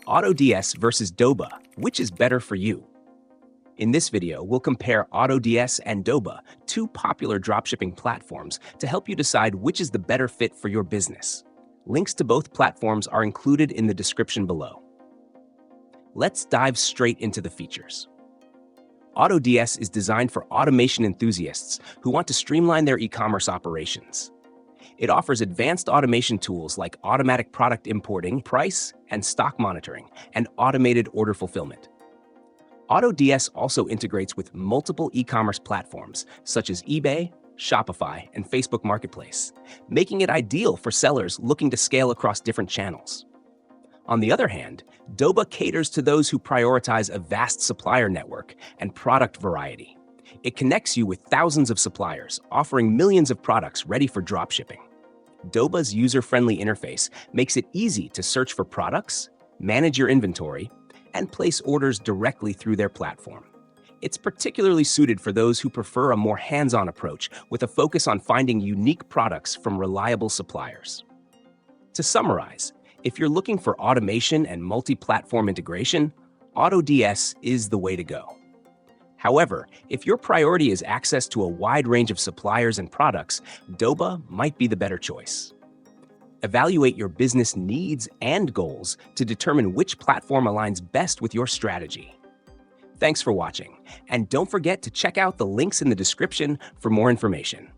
AutoDS versus Doba, which is better for you? In this video, we'll compare AutoDS and Doba, two popular dropshipping platforms, to help you decide which is the better fit for your business. Links to both platforms are included in the description below. Let's dive straight into the features. AutoDS is designed for automation enthusiasts who want to streamline their e-commerce operations. It offers advanced automation tools like automatic product importing, price and stock monitoring, and automated order fulfillment. AutoDS also integrates with multiple e-commerce platforms such as eBay, Shopify, and Facebook Marketplace, making it ideal for sellers looking to scale across different channels. On the other hand, Doba caters to those who prioritize a vast supplier network and product variety. It connects you with thousands of suppliers, offering millions of products ready for dropshipping. Doba's user-friendly interface makes it easy to search for products, manage your inventory, and place orders directly through their platform. It's particularly suited for those who prefer a more hands-on approach with a focus on finding unique products from reliable suppliers. To summarize, if you're looking for automation and multi-platform integration, AutoDS is the way to go. However, if your priority is access to a wide range of suppliers and products, Doba might be the better choice. Evaluate your business needs and goals to determine which platform aligns best with your strategy. Thanks for watching, and don't forget to check out the links in the description for more information.